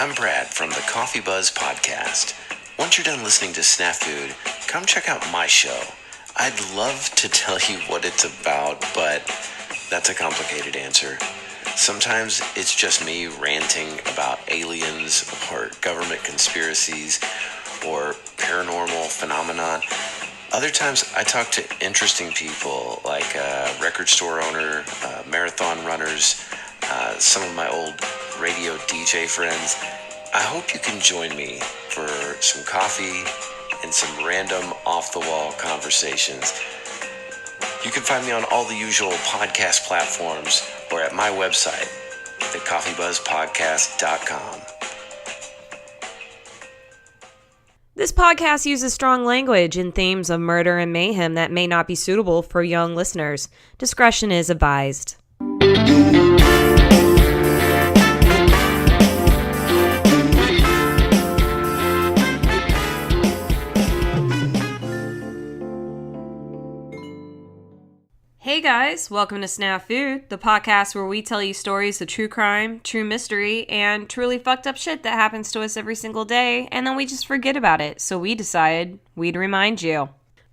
I'm Brad from the Coffee Buzz Podcast. Once you're done listening to SNAFUD, come check out my show. I'd love to tell you what it's about, but that's a complicated answer. Sometimes it's just me ranting about aliens or government conspiracies or paranormal phenomenon. Other times I talk to interesting people like a record store owner, marathon runners, some of my old radio DJ friends. I hope you can join me for some coffee and some random off-the-wall conversations. You can find me on all the usual podcast platforms or at my website, thecoffeebuzzpodcast.com. This podcast uses strong language and themes of murder and mayhem that may not be suitable for young listeners. Discretion is advised. Hey guys, welcome to SNAFUD, the podcast where we tell you stories of true crime, true mystery, and truly fucked up shit that happens to us every single day, and then we just forget about it, so we decided we'd remind you.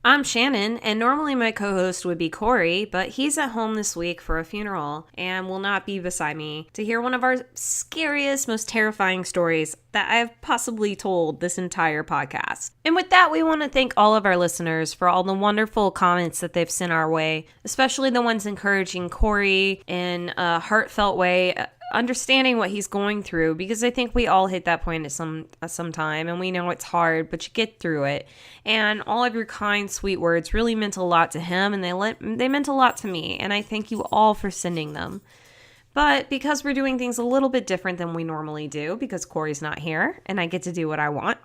I'm Shannon, and normally my co-host would be Corey, but he's at home this week for a funeral and will not be beside me to hear one of our scariest, most terrifying stories that I have possibly told this entire podcast. And with that, we want to thank all of our listeners for all the wonderful comments that they've sent our way, especially the ones encouraging Corey in a heartfelt way, understanding what he's going through, because I think we all hit that point at some time, and we know it's hard, but you get through it. And all of your kind, sweet words really meant a lot to him, and they meant a lot to me, and I thank you all for sending them. But because we're doing things a little bit different than we normally do, because Corey's not here, and I get to do what I want,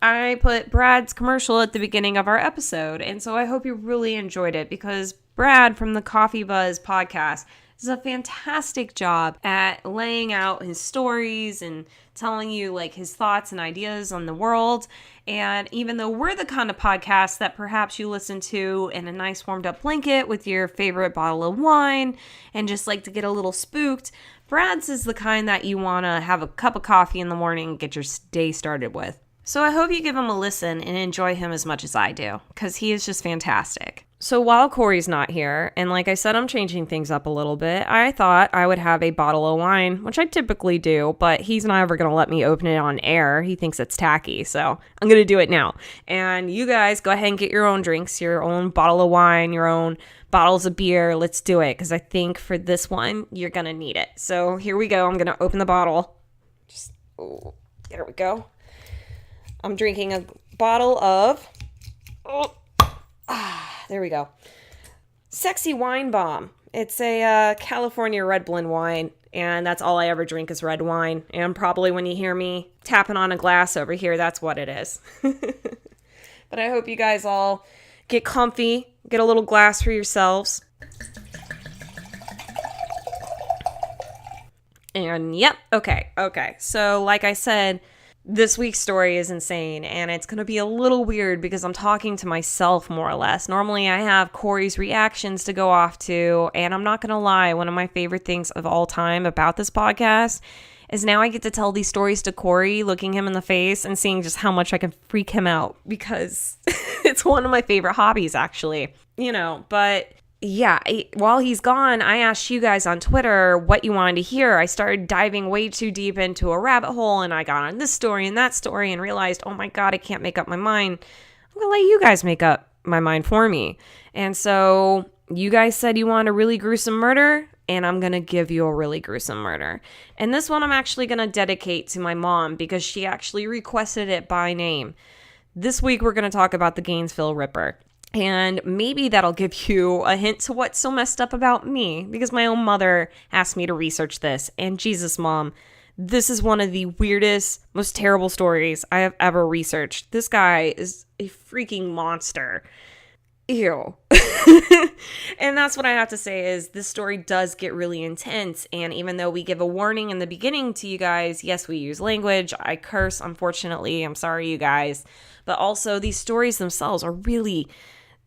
I put Brad's commercial at the beginning of our episode, and so I hope you really enjoyed it, because Brad from the Coffee Buzz Podcast does a fantastic job at laying out his stories and telling you like his thoughts and ideas on the world. And even though we're the kind of podcast that perhaps you listen to in a nice warmed up blanket with your favorite bottle of wine and just like to get a little spooked, Brad's is the kind that you want to have a cup of coffee in the morning and get your day started with. So I hope you give him a listen and enjoy him as much as I do, because he is just fantastic. So while Corey's not here, and like I said, I'm changing things up a little bit, I thought I would have a bottle of wine, which I typically do, but he's not ever going to let me open it on air. He thinks it's tacky, so I'm going to do it now. And you guys go ahead and get your own drinks, your own bottle of wine, your own bottles of beer. Let's do it, because I think for this one, you're going to need it. So here we go. I'm going to open the bottle. There we go. I'm drinking a bottle of... there we go. Sexy Wine Bomb. It's a California red blend wine, and that's all I ever drink is red wine. And probably when you hear me tapping on a glass over here, that's what it is. But I hope you guys all get comfy, get a little glass for yourselves. And yep, okay. So like I said, this week's story is insane, and it's going to be a little weird because I'm talking to myself more or less. Normally, I have Corey's reactions to go off to, and I'm not going to lie, one of my favorite things of all time about this podcast is now I get to tell these stories to Corey, looking him in the face and seeing just how much I can freak him out, because it's one of my favorite hobbies, actually. But... yeah, while he's gone, I asked you guys on Twitter what you wanted to hear. I started diving way too deep into a rabbit hole, and I got on this story and that story and realized, oh my God, I can't make up my mind. I'm going to let you guys make up my mind for me. And so you guys said you wanted a really gruesome murder, and I'm going to give you a really gruesome murder. And this one I'm actually going to dedicate to my mom because she actually requested it by name. This week we're going to talk about the Gainesville Ripper. And maybe that'll give you a hint to what's so messed up about me, because my own mother asked me to research this. And Jesus, Mom, this is one of the weirdest, most terrible stories I have ever researched. This guy is a freaking monster. Ew. And that's what I have to say is this story does get really intense. And even though we give a warning in the beginning to you guys, yes, we use language. I curse, unfortunately. I'm sorry, you guys. But also these stories themselves are really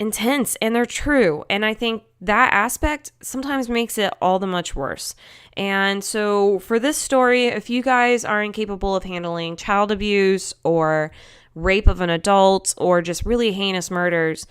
intense and they're true. And I think that aspect sometimes makes it all the much worse. And so for this story, if you guys are incapable of handling child abuse or rape of an adult or just really heinous murders,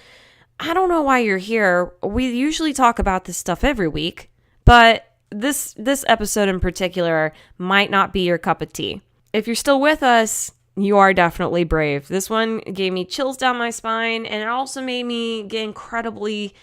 I don't know why you're here. We usually talk about this stuff every week, but this episode in particular might not be your cup of tea. If you're still with us, you are definitely brave. This one gave me chills down my spine, and it also made me get incredibly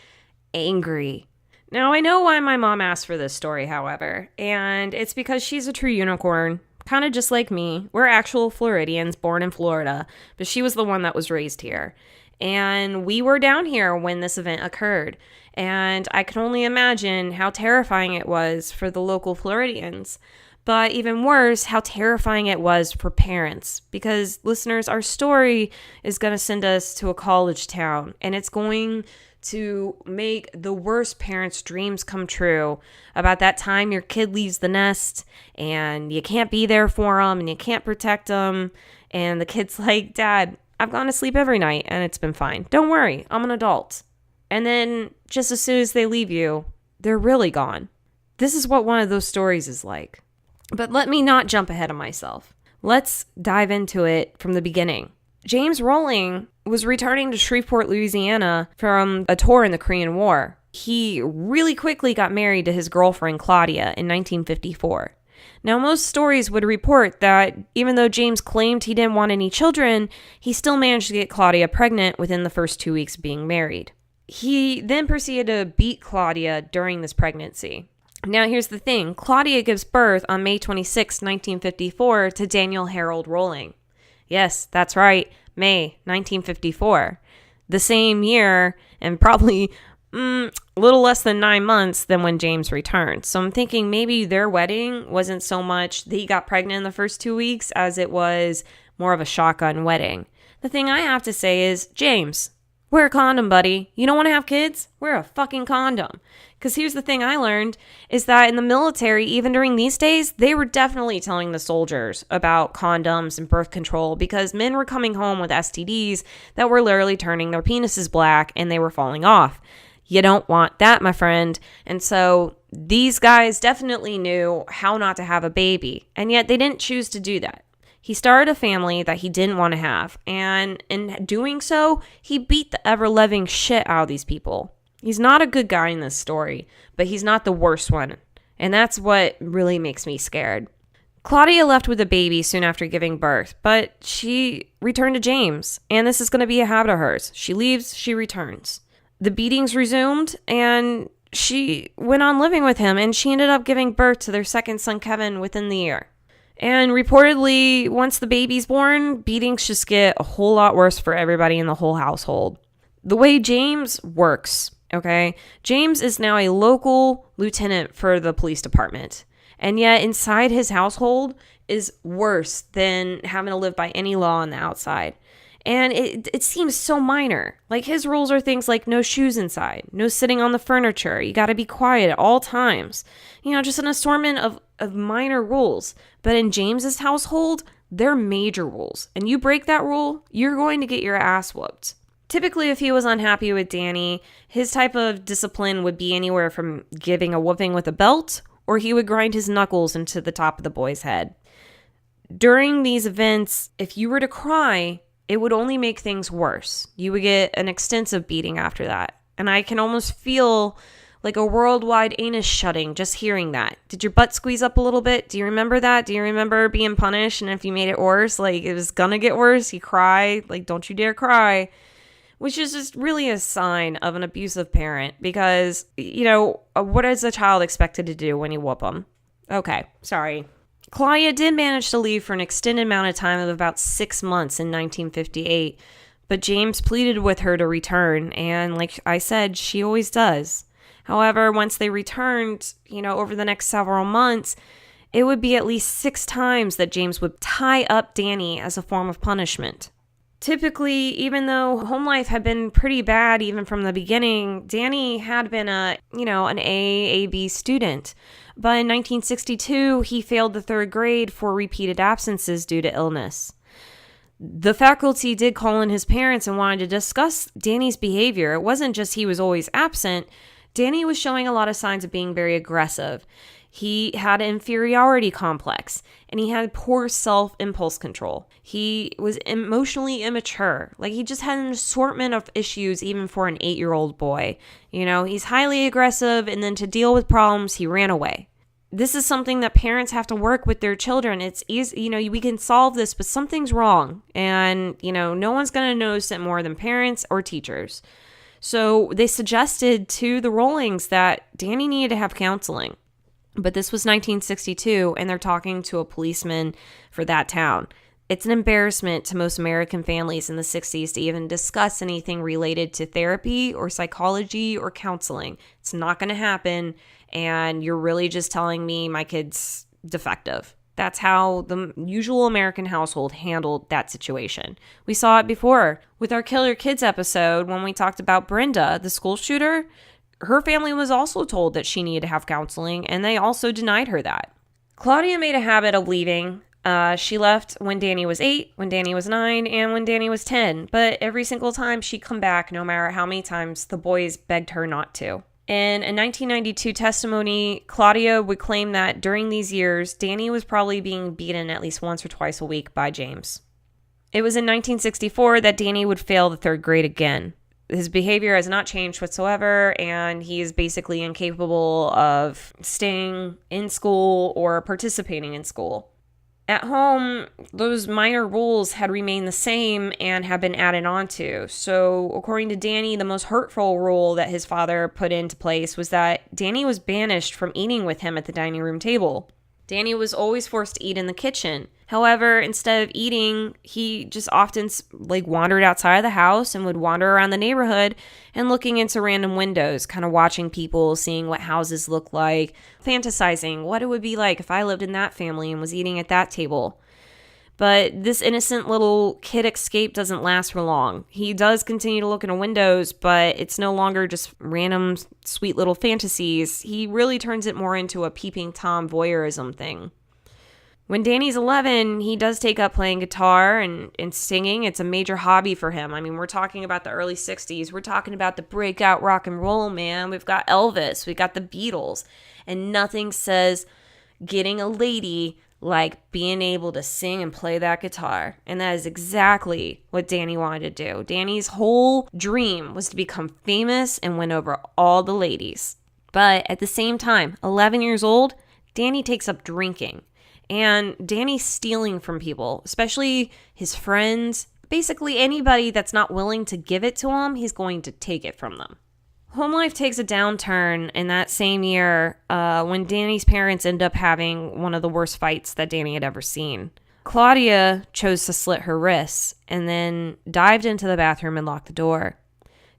angry. Now, I know why my mom asked for this story, however, and it's because she's a true unicorn, kind of just like me. We're actual Floridians born in Florida, but she was the one that was raised here. And we were down here when this event occurred, and I can only imagine how terrifying it was for the local Floridians. But even worse, how terrifying it was for parents. Because, listeners, our story is going to send us to a college town. And it's going to make the worst parents' dreams come true about that time your kid leaves the nest and you can't be there for them and you can't protect them. And the kid's like, Dad, I've gone to sleep every night and it's been fine. Don't worry, I'm an adult. And then just as soon as they leave you, they're really gone. This is what one of those stories is like. But let me not jump ahead of myself. Let's dive into it from the beginning. James Rowling was returning to Shreveport, Louisiana from a tour in the Korean War. He really quickly got married to his girlfriend, Claudia, in 1954. Now, most stories would report that even though James claimed he didn't want any children, he still managed to get Claudia pregnant within the first 2 weeks of being married. He then proceeded to beat Claudia during this pregnancy. Now, here's the thing. Claudia gives birth on May 26, 1954 to Daniel Harold Rowling. Yes, that's right, May 1954. The same year, and probably a little less than 9 months than when James returned. So I'm thinking maybe their wedding wasn't so much that he got pregnant in the first 2 weeks as it was more of a shotgun wedding. The thing I have to say is, James, wear a condom, buddy. You don't want to have kids? Wear a fucking condom. Because here's the thing I learned is that in the military, even during these days, they were definitely telling the soldiers about condoms and birth control because men were coming home with STDs that were literally turning their penises black and they were falling off. You don't want that, my friend. And so these guys definitely knew how not to have a baby, and yet they didn't choose to do that. He started a family that he didn't want to have, and in doing so, he beat the ever-loving shit out of these people. He's not a good guy in this story, but he's not the worst one, and that's what really makes me scared. Claudia left with a baby soon after giving birth, but she returned to James, and this is going to be a habit of hers. She leaves, she returns. The beatings resumed, and she went on living with him, and she ended up giving birth to their second son, Kevin, within the year. And reportedly, once the baby's born, beatings just get a whole lot worse for everybody in the whole household. The way James works, okay? James is now a local lieutenant for the police department. And yet inside his household is worse than having to live by any law on the outside. And it seems so minor. Like his rules are things like no shoes inside, no sitting on the furniture, you got to be quiet at all times. You know, just an assortment of minor rules. But in James's household, they're major rules. And you break that rule, you're going to get your ass whooped. Typically, if he was unhappy with Danny, his type of discipline would be anywhere from giving a whooping with a belt, or he would grind his knuckles into the top of the boy's head. During these events, if you were to cry, it would only make things worse. You would get an extensive beating after that. And I can almost feel like a worldwide anus shutting just hearing that. Did your butt squeeze up a little bit? Do you remember that? Do you remember being punished? And if you made it worse, like it was gonna get worse, you cry, like don't you dare cry. Which is just really a sign of an abusive parent because, you know, what is a child expected to do when you whoop them? Okay, sorry. Claudia did manage to leave for an extended amount of time of about 6 months in 1958, but James pleaded with her to return, and like I said, she always does. However, once they returned, you know, over the next several months, it would be at least 6 times that James would tie up Danny as a form of punishment. Typically, even though home life had been pretty bad even from the beginning, Danny had been an A-B student. But in 1962, he failed the 3rd grade for repeated absences due to illness. The faculty did call in his parents and wanted to discuss Danny's behavior. It wasn't just he was always absent. Danny was showing a lot of signs of being very aggressive. He had an inferiority complex, and he had poor self-impulse control. He was emotionally immature. Like, he just had an assortment of issues even for an 8-year-old boy. You know, he's highly aggressive, and then to deal with problems, he ran away. This is something that parents have to work with their children. It's easy, you know, we can solve this, but something's wrong. And, you know, no one's going to notice it more than parents or teachers. So they suggested to the Rollings that Danny needed to have counseling. But this was 1962, and they're talking to a policeman for that town. It's an embarrassment to most American families in the 60s to even discuss anything related to therapy or psychology or counseling. It's not going to happen, and you're really just telling me my kid's defective. That's how the usual American household handled that situation. We saw it before with our Killer Kids episode when we talked about Brenda, the school shooter. Her family was also told that she needed to have counseling, and they also denied her that. Claudia made a habit of leaving. She left when Danny was 8, when Danny was 9, and when Danny was 10. But every single time she'd come back, no matter how many times the boys begged her not to. In a 1992 testimony, Claudia would claim that during these years, Danny was probably being beaten at least once or twice a week by James. It was in 1964 that Danny would fail the 3rd grade again. His behavior has not changed whatsoever, and he is basically incapable of staying in school or participating in school. At home, those minor rules had remained the same and have been added on to. So, according to Danny, the most hurtful rule that his father put into place was that Danny was banished from eating with him at the dining room table. Danny was always forced to eat in the kitchen. However, instead of eating, he just often wandered outside of the house and would wander around the neighborhood and looking into random windows, kind of watching people, seeing what houses look like, fantasizing what it would be like if I lived in that family and was eating at that table. But this innocent little kid escape doesn't last for long. He does continue to look into windows, but it's no longer just random sweet little fantasies. He really turns it more into a peeping Tom voyeurism thing. When Danny's 11, he does take up playing guitar and singing. It's a major hobby for him. I mean, we're talking about the early 60s. We're talking about the breakout rock and roll, man. We've got Elvis. We've got the Beatles. And nothing says getting a lady like being able to sing and play that guitar. And that is exactly what Danny wanted to do. Danny's whole dream was to become famous and win over all the ladies. But at the same time, 11 years old, Danny takes up drinking. And Danny's stealing from people, especially his friends. Basically anybody that's not willing to give it to him, he's going to take it from them. Home life takes a downturn in that same year when Danny's parents end up having one of the worst fights that Danny had ever seen. Claudia chose to slit her wrists and then dived into the bathroom and locked the door.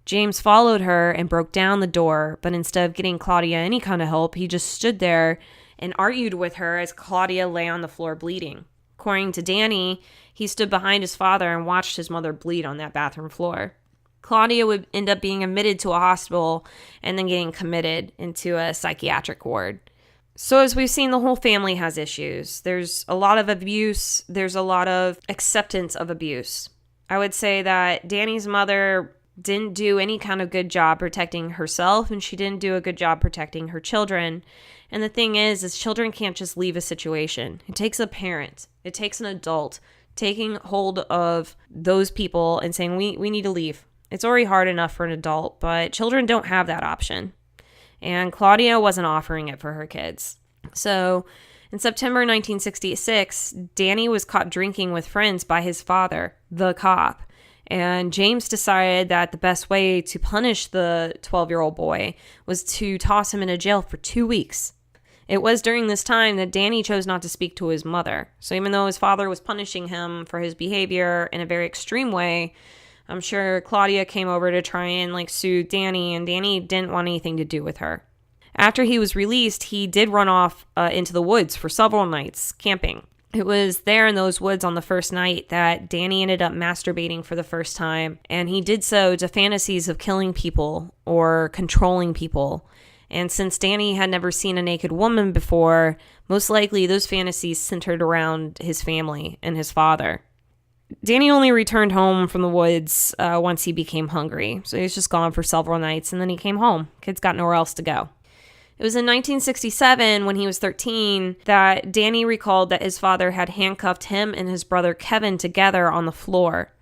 James followed her and broke down the door, but instead of getting Claudia any kind of help, he just stood there and argued with her as Claudia lay on the floor bleeding. According to Danny, he stood behind his father and watched his mother bleed on that bathroom floor. Claudia would end up being admitted to a hospital and then getting committed into a psychiatric ward. So as we've seen, the whole family has issues. There's a lot of abuse. There's a lot of acceptance of abuse. I would say that Danny's mother didn't do any kind of good job protecting herself, and she didn't do a good job protecting her children. And the thing is children can't just leave a situation. It takes a parent. It takes an adult taking hold of those people and saying, we need to leave. It's already hard enough for an adult, but children don't have that option. And Claudia wasn't offering it for her kids. So in September 1966, Danny was caught drinking with friends by his father, the cop. And James decided that the best way to punish the 12-year-old boy was to toss him into jail for 2 weeks. It was during this time that Danny chose not to speak to his mother. So even though his father was punishing him for his behavior in a very extreme way, I'm sure Claudia came over to try and soothe Danny, and Danny didn't want anything to do with her. After he was released, he did run off into the woods for several nights camping. It was there in those woods on the first night that Danny ended up masturbating for the first time, and he did so to fantasies of killing people or controlling people. And since Danny had never seen a naked woman before, most likely those fantasies centered around his family and his father. Danny only returned home from the woods once he became hungry. So he was just gone for several nights, and then he came home. Kids got nowhere else to go. It was in 1967, when he was 13, that Danny recalled that his father had handcuffed him and his brother Kevin together on the floor.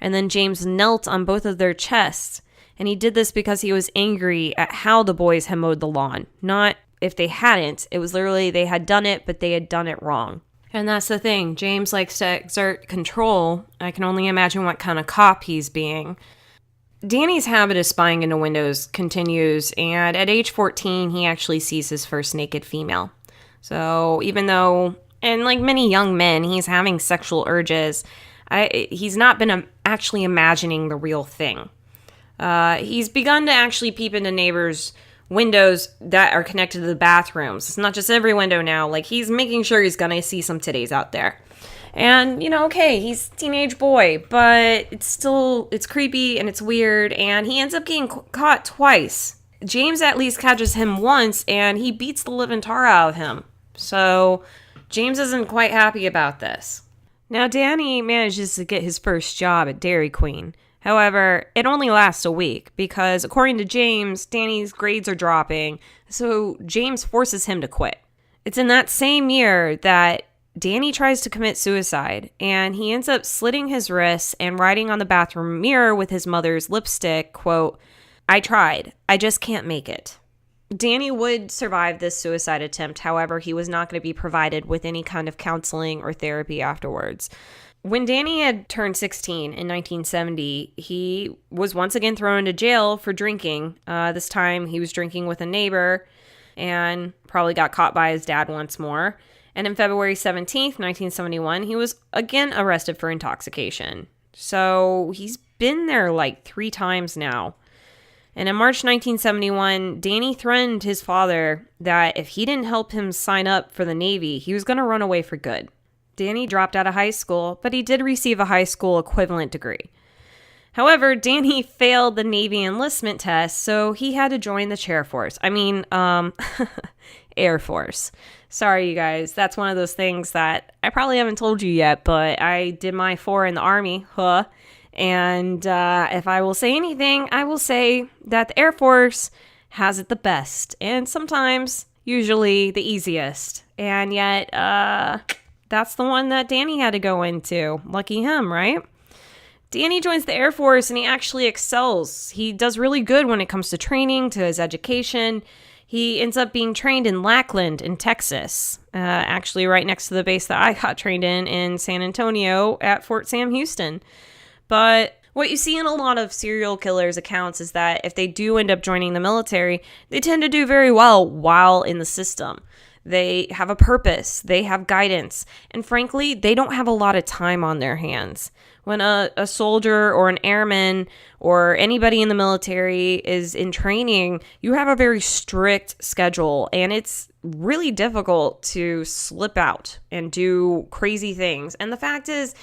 And then James knelt on both of their chests. And he did this because he was angry at how the boys had mowed the lawn. Not if they hadn't. It was literally they had done it, but they had done it wrong. And that's the thing. James likes to exert control. I can only imagine what kind of cop he's being. Danny's habit of spying into windows continues, and at age 14, he actually sees his first naked female. So even though, and like many young men, he's having sexual urges, he's not been actually imagining the real thing. He's begun to actually peep into neighbors' windows that are connected to the bathrooms. It's not just every window now. Like, he's making sure he's gonna see some titties out there. And, okay, he's a teenage boy, but it's creepy and it's weird, and he ends up getting caught twice. James at least catches him once, and he beats the living tar out of him. So, James isn't quite happy about this. Now, Danny manages to get his first job at Dairy Queen. However, it only lasts a week, because according to James, Danny's grades are dropping, so James forces him to quit. It's in that same year that Danny tries to commit suicide, and he ends up slitting his wrists and writing on the bathroom mirror with his mother's lipstick, quote, "I tried. I just can't make it." Danny would survive this suicide attempt. However, he was not going to be provided with any kind of counseling or therapy afterwards. When Danny had turned 16 in 1970, he was once again thrown into jail for drinking. This time he was drinking with a neighbor and probably got caught by his dad once more. And in February 17th, 1971, he was again arrested for intoxication. So he's been there like 3 times now. And in March 1971, Danny threatened his father that if he didn't help him sign up for the Navy, he was going to run away for good. Danny dropped out of high school, but he did receive a high school equivalent degree. However, Danny failed the Navy enlistment test, so he had to join the Air Force. Sorry, you guys. That's one of those things that I probably haven't told you yet, but I did my 4 in the Army, And if I will say anything, I will say that the Air Force has it the best, and sometimes, usually, the easiest. And yet, that's the one that Danny had to go into. Lucky him, right? Danny joins the Air Force, and he actually excels. He does really good when it comes to training, to his education. He ends up being trained in Lackland in Texas, actually right next to the base that I got trained in San Antonio at Fort Sam Houston. But what you see in a lot of serial killers' accounts is that if they do end up joining the military, they tend to do very well while in the system. They have a purpose, they have guidance, and frankly, they don't have a lot of time on their hands. When a soldier or an airman or anybody in the military is in training, you have a very strict schedule, and it's really difficult to slip out and do crazy things. And the fact is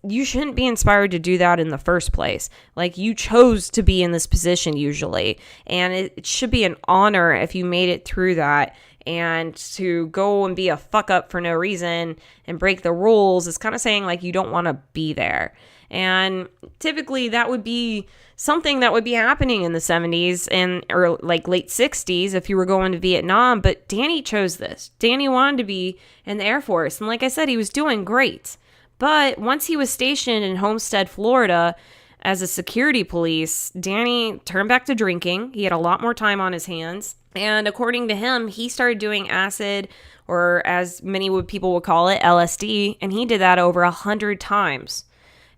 you shouldn't be inspired to do that in the first place. Like, you chose to be in this position usually, and it should be an honor if you made it through that. And to go and be a fuck up for no reason and break the rules is kind of saying like you don't want to be there. And typically that would be something that would be happening in the 70s or like late 60s if you were going to Vietnam. But Danny chose this. Danny wanted to be in the Air Force. And like I said, he was doing great. But once he was stationed in Homestead, Florida, as a security police, Danny turned back to drinking. He had a lot more time on his hands. And according to him, he started doing acid, or as many people would call it, LSD, and he did that over 100 times.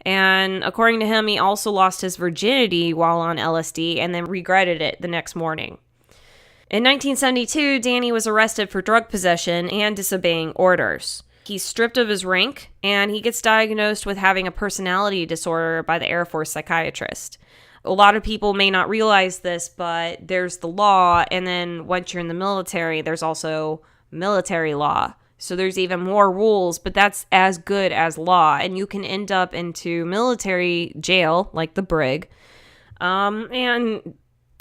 And according to him, he also lost his virginity while on LSD and then regretted it the next morning. In 1972, Danny was arrested for drug possession and disobeying orders. He's stripped of his rank, and he gets diagnosed with having a personality disorder by the Air Force psychiatrist. A lot of people may not realize this, but there's the law, and then once you're in the military, there's also military law. So there's even more rules, but that's as good as law, and you can end up into military jail, like the brig. And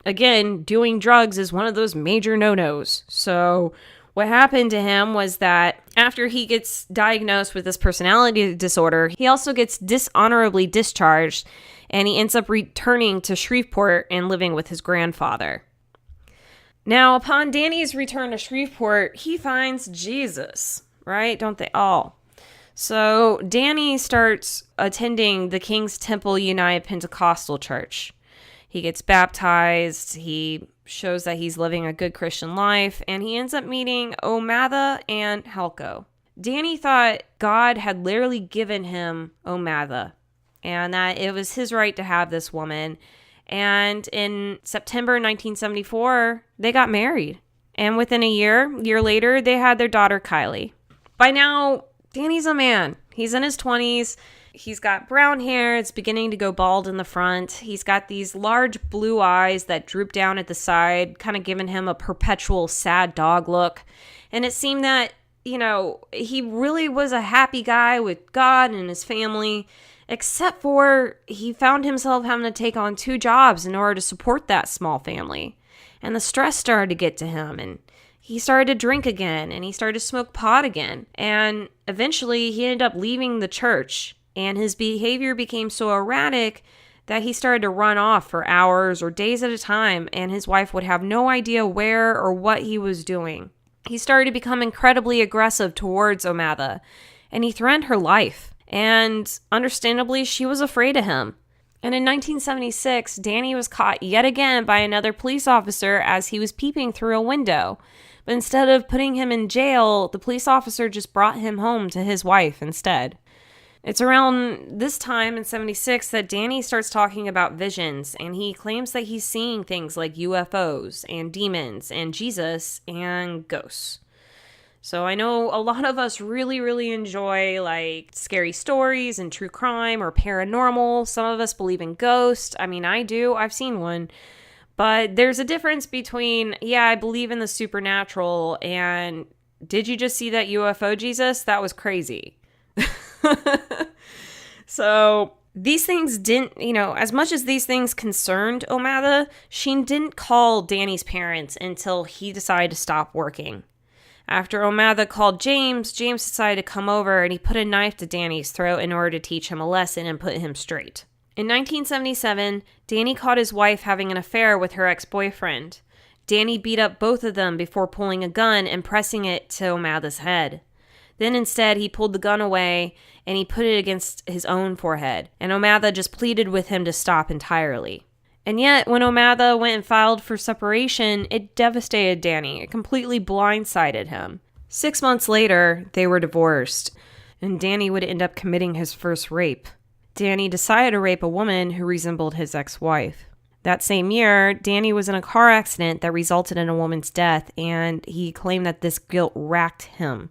again, doing drugs is one of those major no-nos. So What happened to him was that after he gets diagnosed with this personality disorder, he also gets dishonorably discharged, and he ends up returning to Shreveport and living with his grandfather. Now, upon Danny's return to Shreveport, he finds Jesus, right? Don't they all? So Danny starts attending the King's Temple United Pentecostal Church. He gets baptized, he shows that he's living a good Christian life, and he ends up meeting Omatha and Helco. Danny thought God had literally given him Omatha, and that it was his right to have this woman. And in September 1974, they got married. And within a year later, they had their daughter, Kylie. By now, Danny's a man. He's in his 20s. He's got brown hair. It's beginning to go bald in the front. He's got these large blue eyes that droop down at the side, kind of giving him a perpetual sad dog look. And it seemed that, he really was a happy guy with God and his family, except for he found himself having to take on 2 jobs in order to support that small family. And the stress started to get to him, and he started to drink again, and he started to smoke pot again. And eventually he ended up leaving the church. And his behavior became so erratic that he started to run off for hours or days at a time, and his wife would have no idea where or what he was doing. He started to become incredibly aggressive towards Omatha, and he threatened her life. And understandably, she was afraid of him. And in 1976, Danny was caught yet again by another police officer as he was peeping through a window. But instead of putting him in jail, the police officer just brought him home to his wife instead. It's around this time in 76 that Danny starts talking about visions, and he claims that he's seeing things like UFOs and demons and Jesus and ghosts. So I know a lot of us really, really enjoy like scary stories and true crime or paranormal. Some of us believe in ghosts. I mean, I do. I've seen one. But there's a difference between, I believe in the supernatural, and did you just see that UFO, Jesus? That was crazy. So these things didn't, as much as these things concerned Omatha, she didn't call Danny's parents until he decided to stop working. After Omatha called James decided to come over, and he put a knife to Danny's throat in order to teach him a lesson and put him straight. In 1977, Danny caught his wife having an affair with her ex-boyfriend. Danny beat up both of them before pulling a gun and pressing it to Omatha's head. Then instead, he pulled the gun away and he put it against his own forehead. And Omatha just pleaded with him to stop entirely. And yet, when Omatha went and filed for separation, it devastated Danny. It completely blindsided him. 6 months later, they were divorced. And Danny would end up committing his first rape. Danny decided to rape a woman who resembled his ex-wife. That same year, Danny was in a car accident that resulted in a woman's death, and he claimed that this guilt racked him.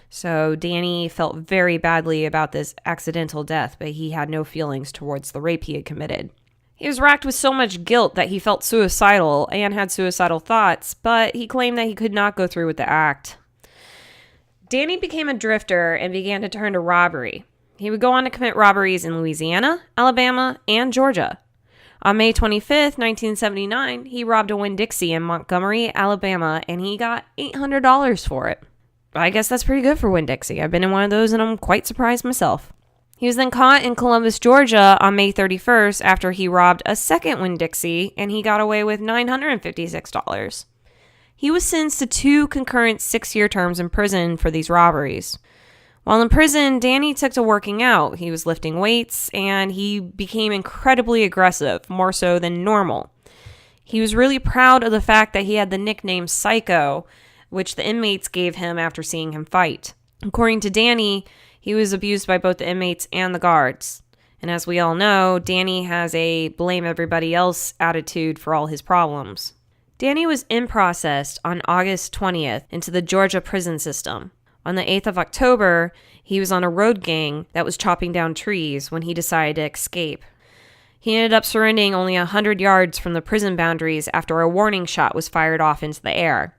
So Danny felt very badly about this accidental death, but he had no feelings towards the rape he had committed. He was racked with so much guilt that he felt suicidal and had suicidal thoughts, but he claimed that he could not go through with the act. Danny became a drifter and began to turn to robbery. He would go on to commit robberies in Louisiana, Alabama, and Georgia. On May 25th, 1979, he robbed a Winn-Dixie in Montgomery, Alabama, and he got $800 for it. I guess that's pretty good for Winn-Dixie. I've been in one of those and I'm quite surprised myself. He was then caught in Columbus, Georgia on May 31st after he robbed a second Winn-Dixie, and he got away with $956. He was sentenced to 2 concurrent 6-year terms in prison for these robberies. While in prison, Danny took to working out. He was lifting weights, and he became incredibly aggressive, more so than normal. He was really proud of the fact that he had the nickname Psycho, which the inmates gave him after seeing him fight. According to Danny, he was abused by both the inmates and the guards. And as we all know, Danny has a blame everybody else attitude for all his problems. Danny was in-processed on August 20th into the Georgia prison system. On the 8th of October, he was on a road gang that was chopping down trees when he decided to escape. He ended up surrendering only 100 yards from the prison boundaries after a warning shot was fired off into the air.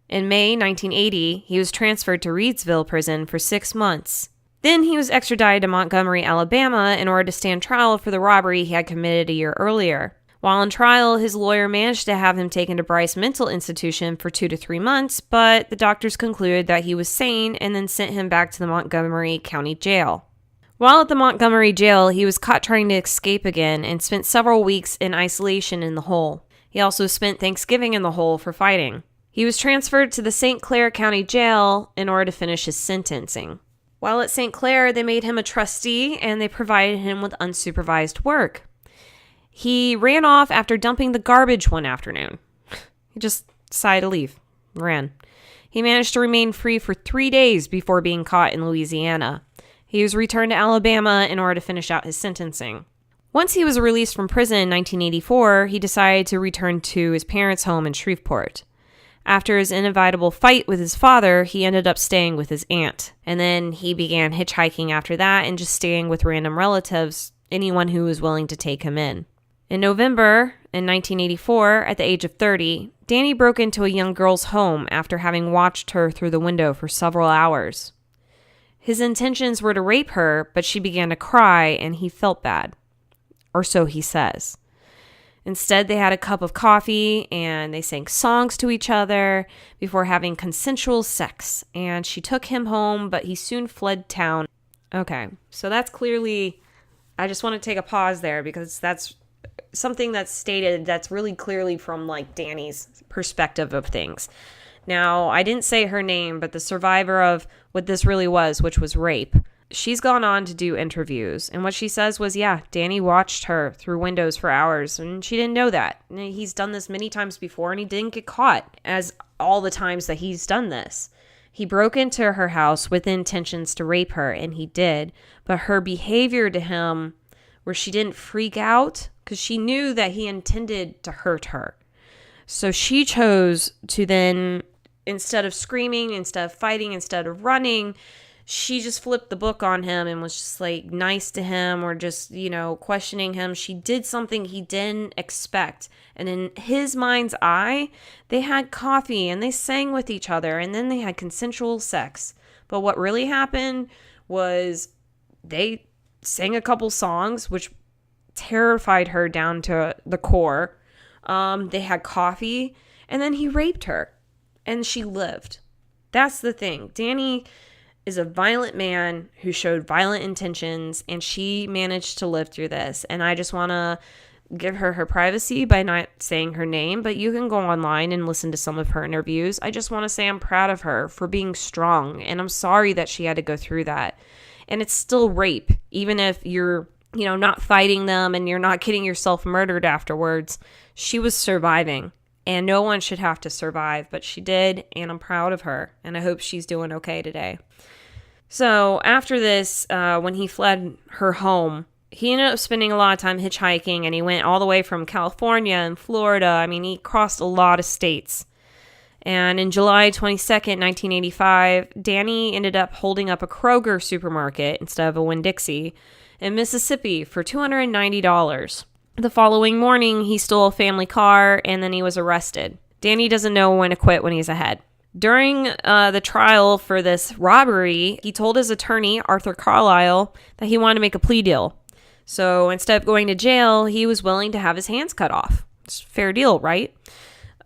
In May 1980, he was transferred to Reidsville prison for 6 months. Then he was extradited to Montgomery, Alabama in order to stand trial for the robbery he had committed a year earlier. While on trial, his lawyer managed to have him taken to Bryce Mental Institution for 2 to 3 months, but the doctors concluded that he was sane and then sent him back to the Montgomery County Jail. While at the Montgomery jail, he was caught trying to escape again and spent several weeks in isolation in the hole. He also spent Thanksgiving in the hole for fighting. He was transferred to the St. Clair County Jail in order to finish his sentencing. While at St. Clair, they made him a trustee and they provided him with unsupervised work. He ran off after dumping the garbage one afternoon. He just decided to leave. Ran. He managed to remain free for 3 days before being caught in Louisiana. He was returned to Alabama in order to finish out his sentencing. Once he was released from prison in 1984, he decided to return to his parents' home in Shreveport. After his inevitable fight with his father, he ended up staying with his aunt. And then he began hitchhiking after that and just staying with random relatives, anyone who was willing to take him in. In November in 1984, at the age of 30, Danny broke into a young girl's home after having watched her through the window for several hours. His intentions were to rape her, but she began to cry and he felt bad. Or so he says. Instead, they had a cup of coffee and they sang songs to each other before having consensual sex. And she took him home, but he soon fled town. Okay, so that's clearly, I just want to take a pause there because that's something that's stated that's really clearly from like Danny's perspective of things. Now, I didn't say her name, but the survivor of what this really was, which was rape, she's gone on to do interviews. And what she says was, yeah, Danny watched her through windows for hours, and she didn't know that. And he's done this many times before, and he didn't get caught, as all the times that he's done this. He broke into her house with intentions to rape her, and he did. But her behavior to him, where she didn't freak out, because she knew that he intended to hurt her. So she chose to then, instead of screaming, instead of fighting, instead of running, she just flipped the book on him and was just like nice to him or just, questioning him. She did something he didn't expect. And in his mind's eye, they had coffee and they sang with each other and then they had consensual sex. But what really happened was they sang a couple songs, which terrified her down to the core. They had coffee and then he raped her and she lived. That's the thing. Danny is a violent man who showed violent intentions and she managed to live through this. And I just want to give her privacy by not saying her name, but you can go online and listen to some of her interviews. I just want to say I'm proud of her for being strong and I'm sorry that she had to go through that. And it's still rape, even if you're not fighting them and you're not getting yourself murdered afterwards. She was surviving and no one should have to survive, but she did. And I'm proud of her. And I hope she's doing okay today. So after this, when he fled her home, he ended up spending a lot of time hitchhiking and he went all the way from California and Florida. I mean, he crossed a lot of states. And in July 22nd, 1985, Danny ended up holding up a Kroger supermarket instead of a Winn-Dixie in Mississippi for $290. The following morning, he stole a family car and then he was arrested. Danny doesn't know when to quit when he's ahead. During the trial for this robbery, he told his attorney, Arthur Carlisle, that he wanted to make a plea deal. So instead of going to jail, he was willing to have his hands cut off. It's a fair deal, right?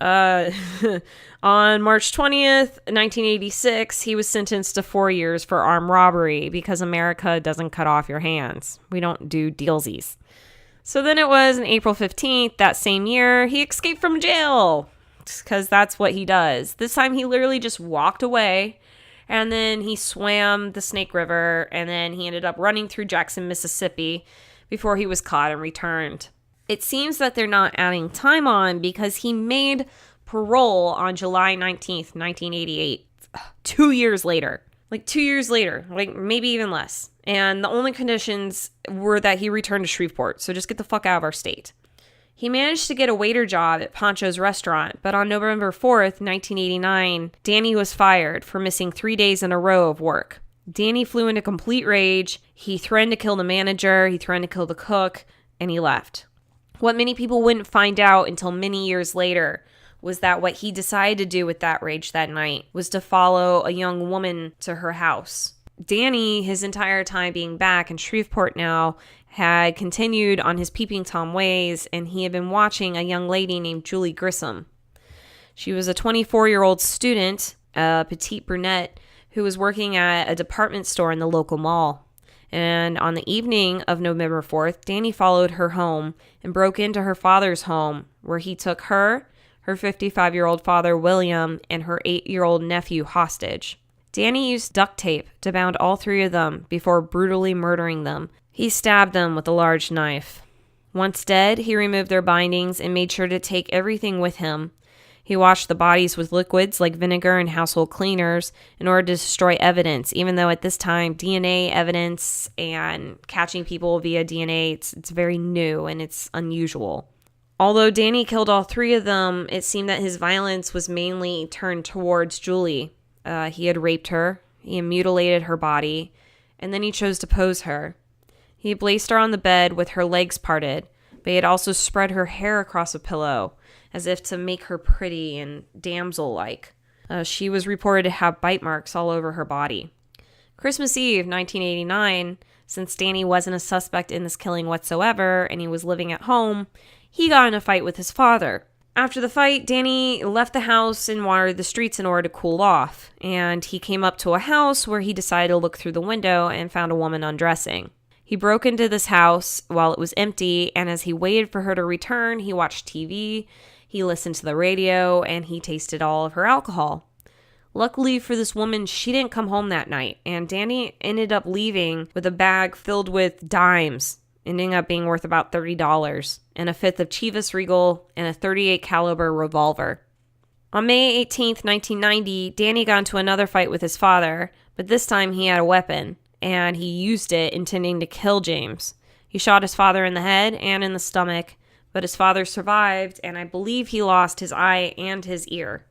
On March 20th, 1986, he was sentenced to 4 years for armed robbery because America doesn't cut off your hands. We don't do dealsies. So then it was on April 15th, that same year, he escaped from jail because that's what he does. This time he literally just walked away and then he swam the Snake River and then he ended up running through Jackson, Mississippi before he was caught and returned. It seems that they're not adding time on because he made parole on July 19th, 1988. 2 years later. Like 2 years later. Like maybe even less. And the only conditions were that he returned to Shreveport. So just get the fuck out of our state. He managed to get a waiter job at Pancho's restaurant. But on November 4th, 1989, Danny was fired for missing 3 days in a row of work. Danny flew into complete rage. He threatened to kill the manager. He threatened to kill the cook. And he left. What many people wouldn't find out until many years later was that what he decided to do with that rage that night was to follow a young woman to her house. Danny, his entire time being back in Shreveport now, had continued on his peeping Tom ways, and he had been watching a young lady named Julie Grissom. She was a 24-year-old student, a petite brunette, who was working at a department store in the local mall. And on the evening of November 4th, Danny followed her home and broke into her father's home, where he took her 55-year-old father, William, and her 8-year-old nephew hostage. Danny used duct tape to bound all three of them before brutally murdering them. He stabbed them with a large knife. Once dead, he removed their bindings and made sure to take everything with him. He washed the bodies with liquids like vinegar and household cleaners in order to destroy evidence, even though at this time DNA evidence and catching people via DNA, it's very new and it's unusual. Although Danny killed all three of them, it seemed that his violence was mainly turned towards Julie. He had raped her, he had mutilated her body, and then he chose to pose her. He placed her on the bed with her legs parted, but he had also spread her hair across a pillow, as if to make her pretty and damsel-like. She was reported to have bite marks all over her body. Christmas Eve, 1989, since Danny wasn't a suspect in this killing whatsoever and he was living at home, he got in a fight with his father. After the fight, Danny left the house and wandered the streets in order to cool off, and he came up to a house where he decided to look through the window and found a woman undressing. He broke into this house while it was empty, and as he waited for her to return, he watched TV, he listened to the radio, and he tasted all of her alcohol. Luckily for this woman, she didn't come home that night, and Danny ended up leaving with a bag filled with dimes, ending up being worth about $30, and a fifth of Chivas Regal and a .38 caliber revolver. On May 18th, 1990, Danny got into another fight with his father, but this time he had a weapon, and he used it intending to kill James. He shot his father in the head and in the stomach, but his father survived, and I believe he lost his eye and his ear.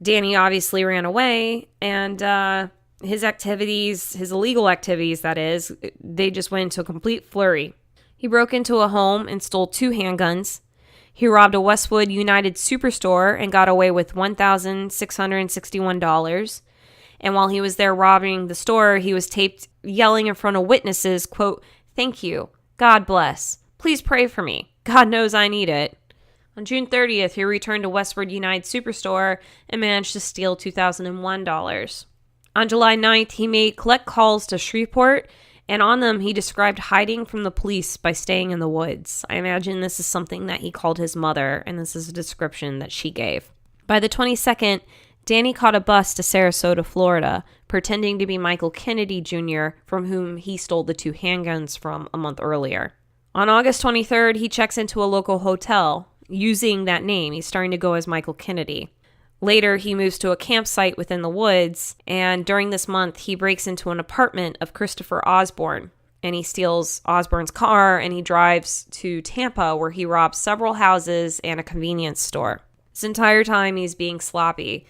Danny obviously ran away, and his illegal activities, that is, they just went into a complete flurry. He broke into a home and stole 2 handguns. He robbed a Westwood United Superstore and got away with $1,661. And while he was there robbing the store, he was taped yelling in front of witnesses, quote, "Thank you. God bless. Please pray for me. God knows I need it." On June 30th, he returned to Westwood United Superstore and managed to steal $2,001. On July 9th, he made collect calls to Shreveport, and on them he described hiding from the police by staying in the woods. I imagine this is something that he called his mother, and this is a description that she gave. By the 22nd, Danny caught a bus to Sarasota, Florida, pretending to be Michael Kennedy Jr., from whom he stole the 2 handguns from a month earlier. On August 23rd, he checks into a local hotel. Using that name, he's starting to go as Michael Kennedy. Later, he moves to a campsite within the woods, and during this month, he breaks into an apartment of Christopher Osborne, and he steals Osborne's car, and he drives to Tampa, where he robs several houses and a convenience store. This entire time, he's being sloppy.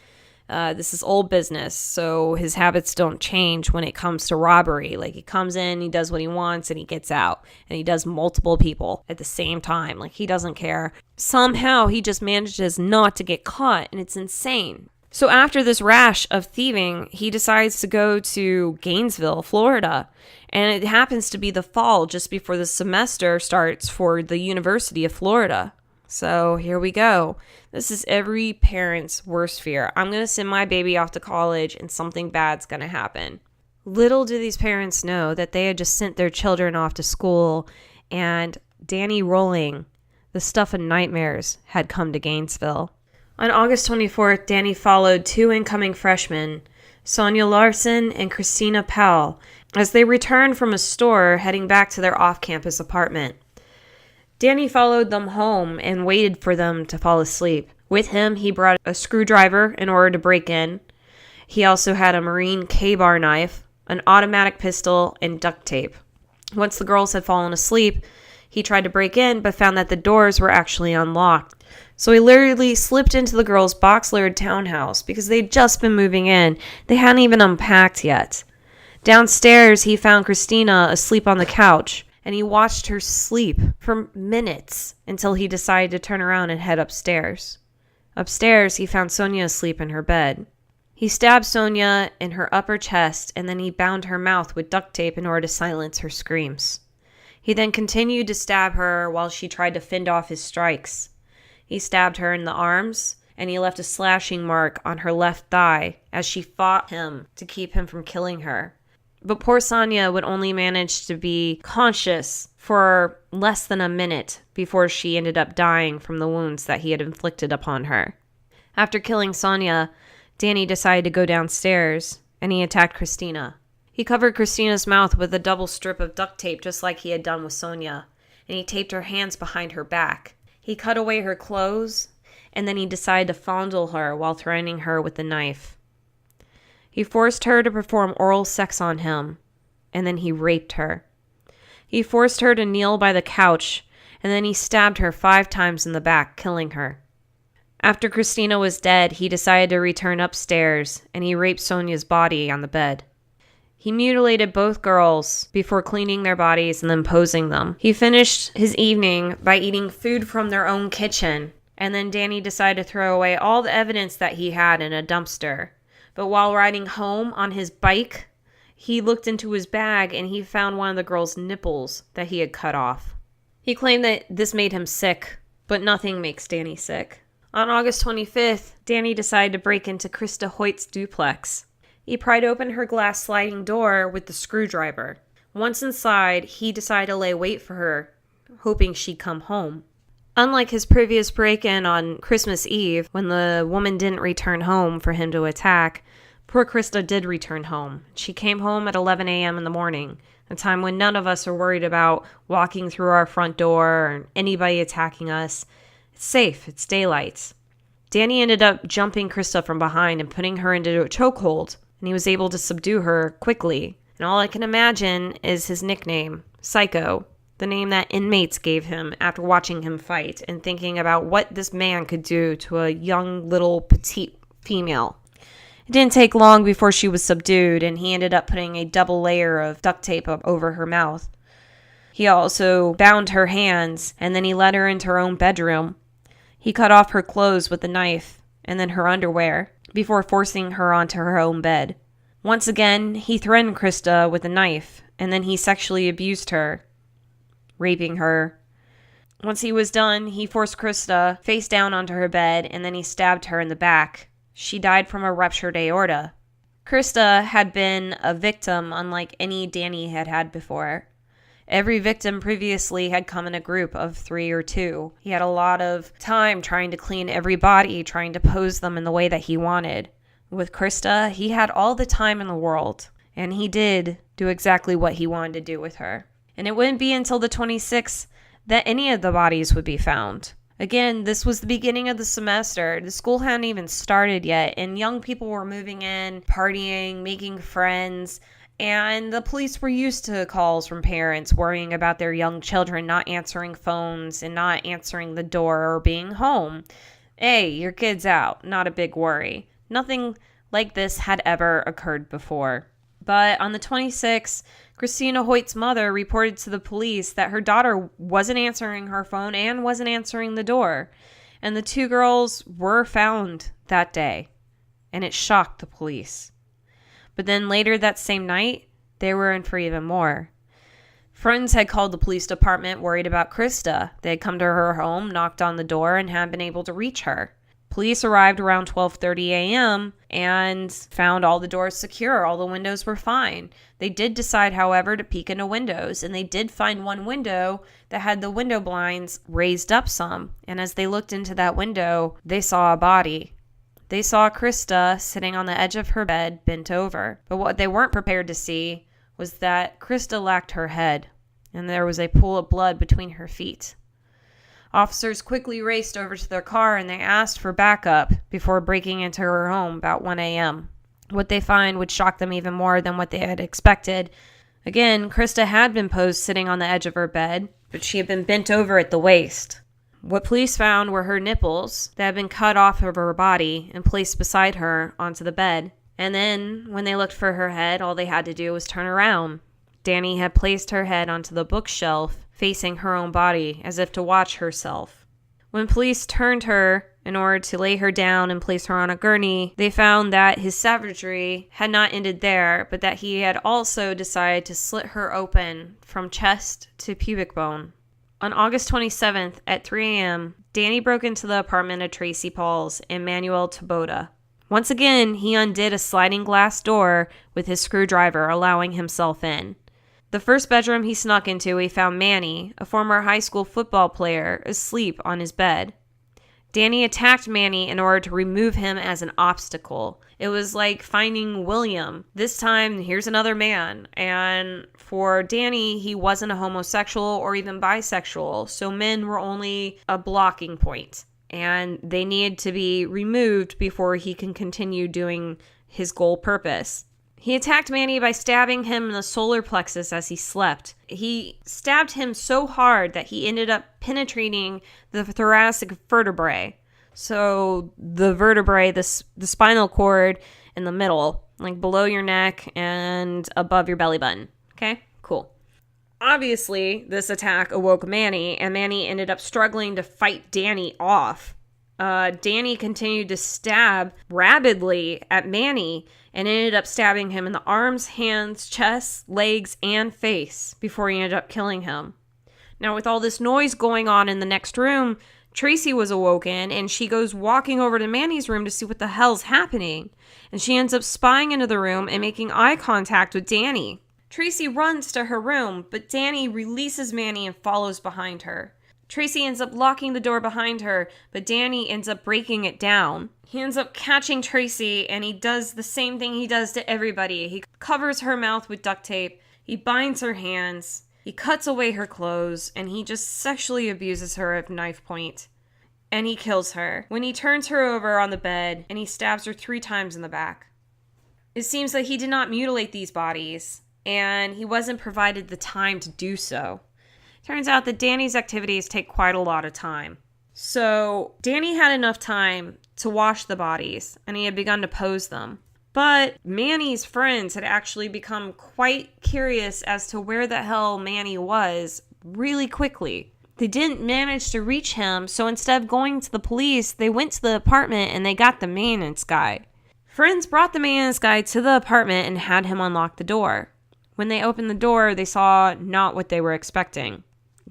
This is old business, so his habits don't change when it comes to robbery. Like, he comes in, he does what he wants, and he gets out. And he does multiple people at the same time. Like, he doesn't care. Somehow, he just manages not to get caught, and it's insane. So after this rash of thieving, he decides to go to Gainesville, Florida. And it happens to be the fall, just before the semester starts for the University of Florida. So here we go. This is every parent's worst fear. I'm going to send my baby off to college and something bad's going to happen. Little do these parents know that they had just sent their children off to school, and Danny Rolling, the stuff of nightmares, had come to Gainesville. On August 24th, Danny followed 2 incoming freshmen, Sonia Larson and Christina Powell, as they returned from a store heading back to their off-campus apartment. Danny followed them home and waited for them to fall asleep. With him, he brought a screwdriver in order to break in. He also had a Marine K-bar knife, an automatic pistol, and duct tape. Once the girls had fallen asleep, he tried to break in but found that the doors were actually unlocked. So he literally slipped into the girls' box-layered townhouse because they'd just been moving in. They hadn't even unpacked yet. Downstairs, he found Christina asleep on the couch, and he watched her sleep for minutes until he decided to turn around and head upstairs. Upstairs, he found Sonia asleep in her bed. He He stabbed Sonia in her upper chest, and then he bound her mouth with duct tape in order to silence her screams. He then continued to stab her while she tried to fend off his strikes. He stabbed her in the arms, and he left a slashing mark on her left thigh as she fought him to keep him from killing her. But poor Sonia would only manage to be conscious for less than a minute before she ended up dying from the wounds that he had inflicted upon her. After killing Sonia, Danny decided to go downstairs, and he attacked Christina. He covered Christina's mouth with a double strip of duct tape just like he had done with Sonia, and he taped her hands behind her back. He cut away her clothes, and then he decided to fondle her while threatening her with the knife. He forced her to perform oral sex on him, and then he raped her. He forced her to kneel by the couch, and then he stabbed her 5 times in the back, killing her. After Christina was dead, he decided to return upstairs, and he raped Sonia's body on the bed. He mutilated both girls before cleaning their bodies and then posing them. He finished his evening by eating food from their own kitchen, and then Danny decided to throw away all the evidence that he had in a dumpster. But while riding home on his bike, he looked into his bag and he found one of the girl's nipples that he had cut off. He claimed that this made him sick, but nothing makes Danny sick. On August 25th, Danny decided to break into Krista Hoyt's duplex. He pried open her glass sliding door with the screwdriver. Once inside, he decided to lay wait for her, hoping she'd come home. Unlike his previous break-in on Christmas Eve, when the woman didn't return home for him to attack, poor Krista did return home. She came home at 11 a.m. in the morning, a time when none of us are worried about walking through our front door or anybody attacking us. It's safe. It's daylight. Danny ended up jumping Krista from behind and putting her into a chokehold, and he was able to subdue her quickly. And all I can imagine is his nickname, Psycho, the name that inmates gave him after watching him fight and thinking about what this man could do to a young little petite female. It didn't take long before she was subdued, and he ended up putting a double layer of duct tape over her mouth. He also bound her hands, and then he led her into her own bedroom. He cut off her clothes with a knife, and then her underwear, before forcing her onto her own bed. Once again, he threatened Krista with a knife, and then he sexually abused her, raping her. Once he was done, he forced Krista face down onto her bed, and then he stabbed her in the back. She died from a ruptured aorta. Krista had been a victim unlike any Danny had had before. Every victim previously had come in a group of 3 or 2. He had a lot of time trying to clean every body, trying to pose them in the way that he wanted. With Krista, he had all the time in the world, and he did do exactly what he wanted to do with her. And it wouldn't be until the 26th that any of the bodies would be found. Again, this was the beginning of the semester. The school hadn't even started yet, and young people were moving in, partying, making friends, and the police were used to calls from parents worrying about their young children not answering phones and not answering the door or being home. Hey, your kid's out. Not a big worry. Nothing like this had ever occurred before. But on the 26th, Christina Hoyt's mother reported to the police that her daughter wasn't answering her phone and wasn't answering the door. And the 2 girls were found that day. And it shocked the police. But then later that same night, they were in for even more. Friends had called the police department worried about Krista. They had come to her home, knocked on the door, and hadn't been able to reach her. Police arrived around 12:30 a.m. and found all the doors secure. All the windows were fine. They did decide, however, to peek into windows, and they did find one window that had the window blinds raised up some. And as they looked into that window, they saw a body. They saw Krista sitting on the edge of her bed, bent over. But what they weren't prepared to see was that Krista lacked her head, and there was a pool of blood between her feet. Officers quickly raced over to their car, and they asked for backup before breaking into her home about 1 a.m. What they find would shock them even more than what they had expected. Again, Krista had been posed sitting on the edge of her bed, but she had been bent over at the waist. What police found were her nipples that had been cut off of her body and placed beside her onto the bed. And then, when they looked for her head, all they had to do was turn around. Danny had placed her head onto the bookshelf, facing her own body, as if to watch herself. When police turned her In order to lay her down and place her on a gurney, they found that his savagery had not ended there, but that he had also decided to slit her open from chest to pubic bone. On August 27th at 3 a.m., Danny broke into the apartment of Tracy Pauls and Manuel Taboada. Once again, he undid a sliding glass door with his screwdriver, allowing himself in. The first bedroom he snuck into, he found Manny, a former high school football player, asleep on his bed. Danny attacked Manny in order to remove him as an obstacle. It was like finding William. This time, here's another man. And for Danny, he wasn't a homosexual or even bisexual, so men were only a blocking point. And they needed to be removed before he can continue doing his goal purpose. He attacked Manny by stabbing him in the solar plexus as he slept. He stabbed him so hard that he ended up penetrating the thoracic vertebrae. So the vertebrae, the spinal cord in the middle, like below your neck and above your belly button. Okay, cool. Obviously, this attack awoke Manny, and Manny ended up struggling to fight Danny off. Danny continued to stab rabidly at Manny and ended up stabbing him in the arms, hands, chest, legs, and face before he ended up killing him. Now, with all this noise going on in the next room, Tracy was awoken, and she goes walking over to Manny's room to see what the hell's happening. And she ends up spying into the room and making eye contact with Danny. Tracy runs to her room, but Danny releases Manny and follows behind her. Tracy ends up locking the door behind her, but Danny ends up breaking it down. He ends up catching Tracy, and he does the same thing he does to everybody. He covers her mouth with duct tape, he binds her hands, he cuts away her clothes, and he just sexually abuses her at knife point. And he kills her when he turns her over on the bed, and he stabs her 3 times in the back. It seems that he did not mutilate these bodies, and he wasn't provided the time to do so. Turns out that Danny's activities take quite a lot of time. So Danny had enough time to wash the bodies, and he had begun to pose them. But Manny's friends had actually become quite curious as to where the hell Manny was really quickly. They didn't manage to reach him, so instead of going to the police, they went to the apartment and they got the maintenance guy. Friends brought the maintenance guy to the apartment and had him unlock the door. When they opened the door, they saw not what they were expecting.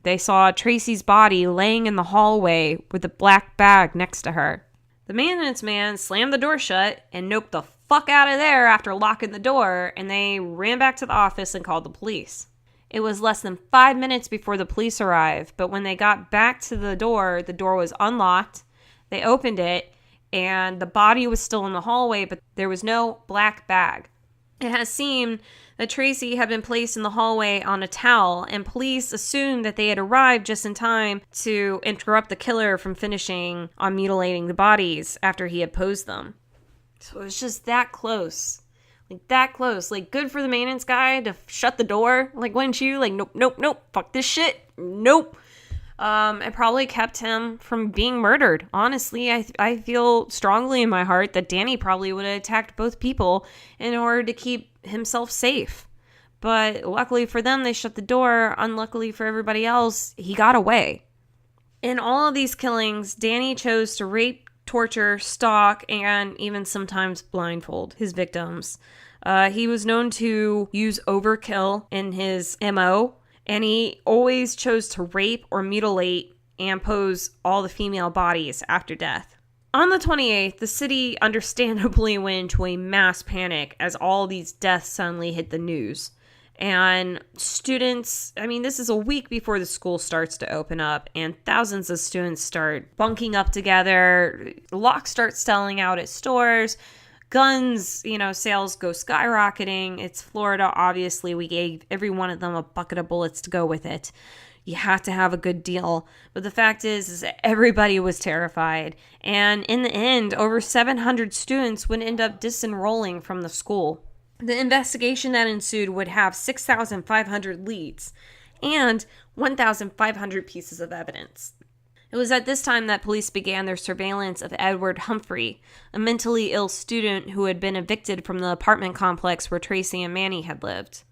They saw Tracy's body laying in the hallway with a black bag next to her. The maintenance man slammed the door shut and noped the fuck out of there after locking the door, and they ran back to the office and called the police. It was less than 5 minutes before the police arrived, but when they got back to the door was unlocked. They opened it, and the body was still in the hallway, but there was no black bag. It has seemed that Tracy had been placed in the hallway on a towel, and police assumed that they had arrived just in time to interrupt the killer from finishing on mutilating the bodies after he had posed them. So it was just that close. Like, that close. Like, good for the maintenance guy to shut the door. Like, wouldn't you? Like, nope, fuck this shit. Nope. It probably kept him from being murdered. Honestly, I feel strongly in my heart that Danny probably would have attacked both people in order to keep himself safe. But luckily for them, they shut the door. Unluckily for everybody else, he got away. In all of these killings, Danny chose to rape, torture, stalk, and even sometimes blindfold his victims. He was known to use overkill in his MO, and he always chose to rape or mutilate and pose all the female bodies after death. On the 28th, the city understandably went into a mass panic as all these deaths suddenly hit the news. And students, this is a week before the school starts to open up, and thousands of students start bunking up together. Locks start selling out at stores. Guns, sales go skyrocketing. It's Florida, obviously. We gave every one of them a bucket of bullets to go with it. You have to have a good deal. But the fact is that everybody was terrified. And in the end, over 700 students would end up disenrolling from the school. The investigation that ensued would have 6,500 leads and 1,500 pieces of evidence. It was at this time that police began their surveillance of Edward Humphrey, a mentally ill student who had been evicted from the apartment complex where Tracy and Manny had lived.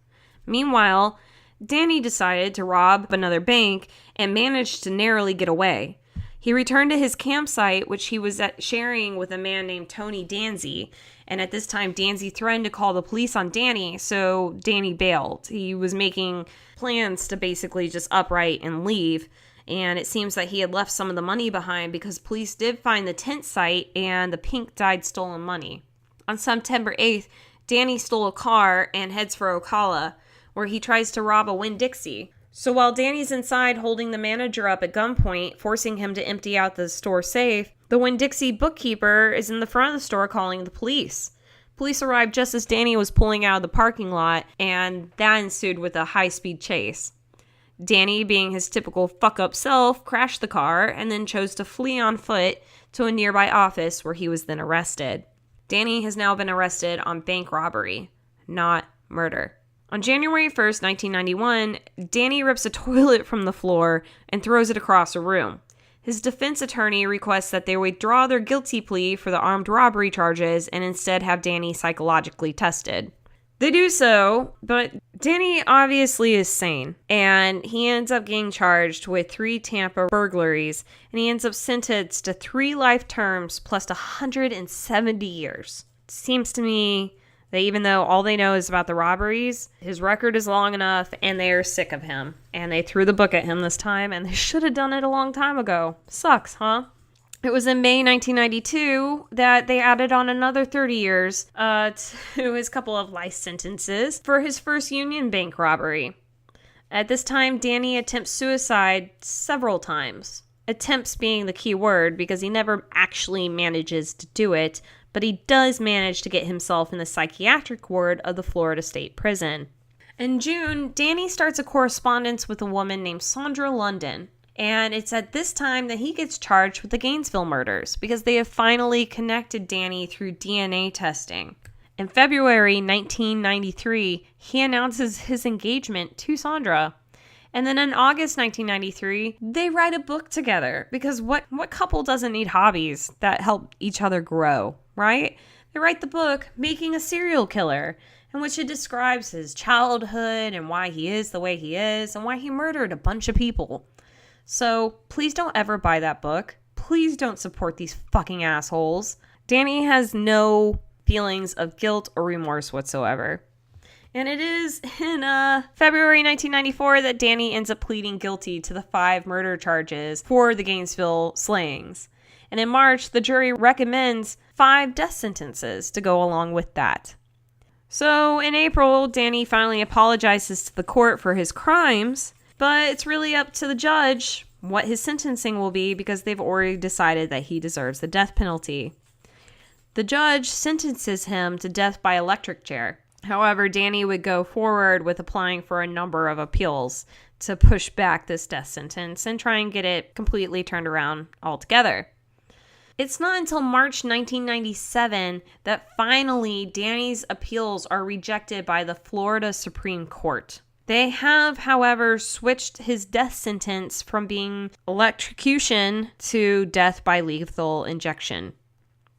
Meanwhile, Danny decided to rob another bank and managed to narrowly get away. He returned to his campsite, which he was sharing with a man named Tony Danzy. And at this time, Danzy threatened to call the police on Danny, so Danny bailed. He was making plans to basically just upright and leave. And it seems that he had left some of the money behind because police did find the tent site and the pink dyed stolen money. On September 8th, Danny stole a car and heads for Ocala, where he tries to rob a Winn-Dixie. So while Danny's inside holding the manager up at gunpoint, forcing him to empty out the store safe, the Winn-Dixie bookkeeper is in the front of the store calling the police. Police arrived just as Danny was pulling out of the parking lot, and that ensued with a high-speed chase. Danny, being his typical fuck-up self, crashed the car and then chose to flee on foot to a nearby office where he was then arrested. Danny has now been arrested on bank robbery, not murder. On January 1st, 1991, Danny rips a toilet from the floor and throws it across a room. His defense attorney requests that they withdraw their guilty plea for the armed robbery charges and instead have Danny psychologically tested. They do so, but Danny obviously is sane, and he ends up getting charged with 3 Tampa burglaries, and he ends up sentenced to 3 life terms plus 170 years. It seems to me that even though all they know is about the robberies, his record is long enough, and they are sick of him, and they threw the book at him this time, and they should have done it a long time ago. Sucks, huh? It was in May 1992 that they added on another 30 years to his couple of life sentences for his first Union Bank robbery. At this time, Danny attempts suicide several times. Attempts being the key word because he never actually manages to do it, but he does manage to get himself in the psychiatric ward of the Florida State Prison. In June, Danny starts a correspondence with a woman named Sandra London. And it's at this time that he gets charged with the Gainesville murders because they have finally connected Danny through DNA testing. In February 1993, he announces his engagement to Sandra. And then in August 1993, they write a book together because what couple doesn't need hobbies that help each other grow, right? They write the book, Making a Serial Killer, in which it describes his childhood and why he is the way he is and why he murdered a bunch of people. So please don't ever buy that book. Please don't support these fucking assholes. Danny has no feelings of guilt or remorse whatsoever. And it is in February 1994 that Danny ends up pleading guilty to the 5 murder charges for the Gainesville slayings. And in March, the jury recommends 5 death sentences to go along with that. So in April, Danny finally apologizes to the court for his crimes. But it's really up to the judge what his sentencing will be because they've already decided that he deserves the death penalty. The judge sentences him to death by electric chair. However, Danny would go forward with applying for a number of appeals to push back this death sentence and try and get it completely turned around altogether. It's not until March 1997 that finally Danny's appeals are rejected by the Florida Supreme Court. They have, however, switched his death sentence from being electrocution to death by lethal injection.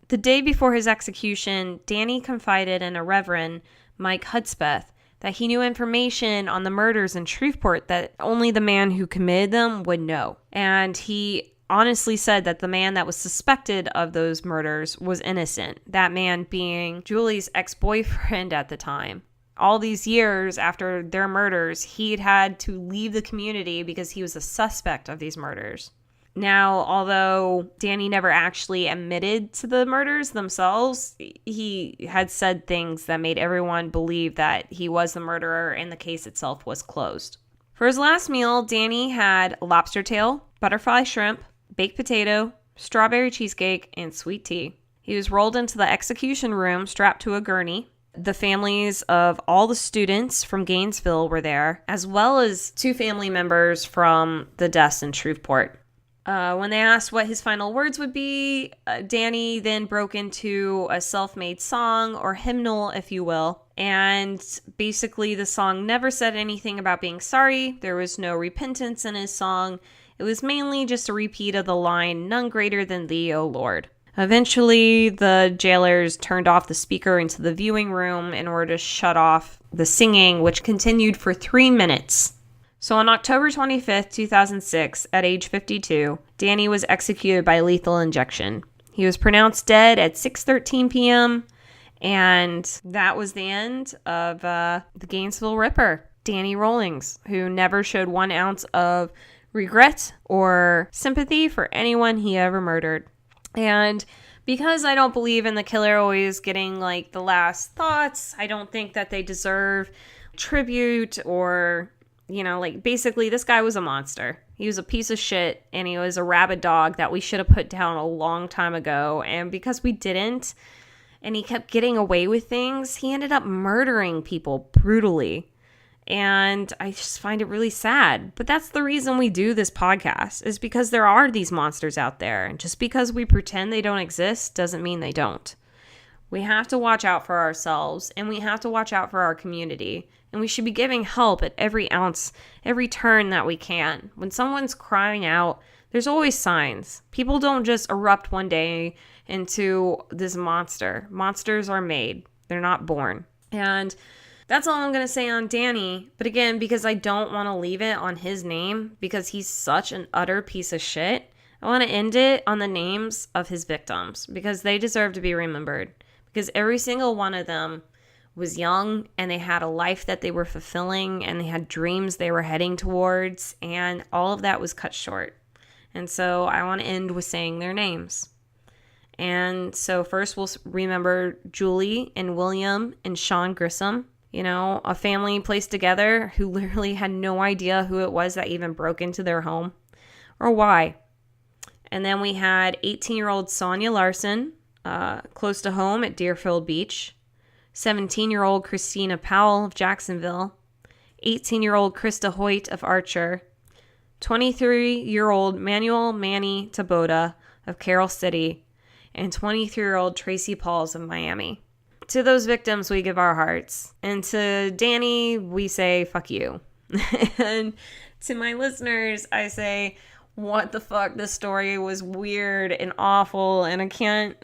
The day before his execution, Danny confided in a Reverend, Mike Hudspeth, that he knew information on the murders in Shreveport that only the man who committed them would know. And he honestly said that the man that was suspected of those murders was innocent, that man being Julie's ex-boyfriend at the time. All these years after their murders, he'd had to leave the community because he was a suspect of these murders. Now, although Danny never actually admitted to the murders themselves, he had said things that made everyone believe that he was the murderer and the case itself was closed. For his last meal, Danny had lobster tail, butterfly shrimp, baked potato, strawberry cheesecake, and sweet tea. He was rolled into the execution room strapped to a gurney. The families of all the students from Gainesville were there, as well as 2 family members from the deaths in Shreveport. When they asked what his final words would be, Danny then broke into a self-made song, or hymnal, if you will. And basically, the song never said anything about being sorry. There was no repentance in his song. It was mainly just a repeat of the line, "None greater than thee, O Lord." Eventually, the jailers turned off the speaker into the viewing room in order to shut off the singing, which continued for 3 minutes. So on October 25th, 2006, at age 52, Danny was executed by lethal injection. He was pronounced dead at 6:13 p.m., and that was the end of the Gainesville Ripper, Danny Rawlings, who never showed 1 ounce of regret or sympathy for anyone he ever murdered. And because I don't believe in the killer always getting like the last thoughts, I don't think that they deserve tribute or, like basically this guy was a monster. He was a piece of shit, and he was a rabid dog that we should have put down a long time ago. And because we didn't, and he kept getting away with things, he ended up murdering people brutally. And I just find it really sad. But that's the reason we do this podcast, is because there are these monsters out there. And just because we pretend they don't exist doesn't mean they don't. We have to watch out for ourselves, and we have to watch out for our community. And we should be giving help at every ounce, every turn that we can. When someone's crying out, there's always signs. People don't just erupt one day into this monster. Monsters are made. They're not born. And that's all I'm going to say on Danny. But again, because I don't want to leave it on his name, because he's such an utter piece of shit, I want to end it on the names of his victims, because they deserve to be remembered. Because every single one of them was young, and they had a life that they were fulfilling, and they had dreams they were heading towards, and all of that was cut short. And so I want to end with saying their names. And so first we'll remember Julie and William and Sean Grissom, a family placed together who literally had no idea who it was that even broke into their home or why. And then we had 18-year-old Sonia Larson, close to home at Deerfield Beach, 17-year-old Christina Powell of Jacksonville, 18-year-old Krista Hoyt of Archer, 23-year-old Manuel Manny Taboda of Carroll City, and 23-year-old Tracy Pauls of Miami. To those victims, we give our hearts. And to Danny, we say, fuck you. And to my listeners, I say, what the fuck? This story was weird and awful, and I can't,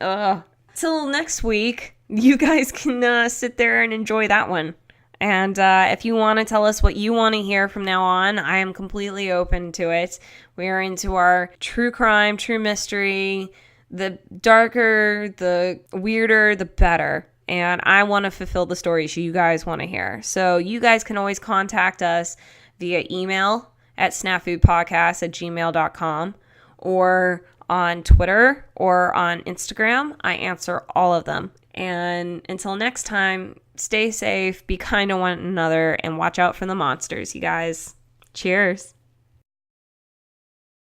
Till next week, you guys can sit there and enjoy that one. And if you want to tell us what you want to hear from now on, I am completely open to it. We are into our true crime, true mystery. The darker, the weirder, the better. And I want to fulfill the stories you guys want to hear. So you guys can always contact us via email at snafudpodcast@gmail.com or on Twitter or on Instagram. I answer all of them. And until next time, stay safe, be kind to one another, and watch out for the monsters, you guys. Cheers.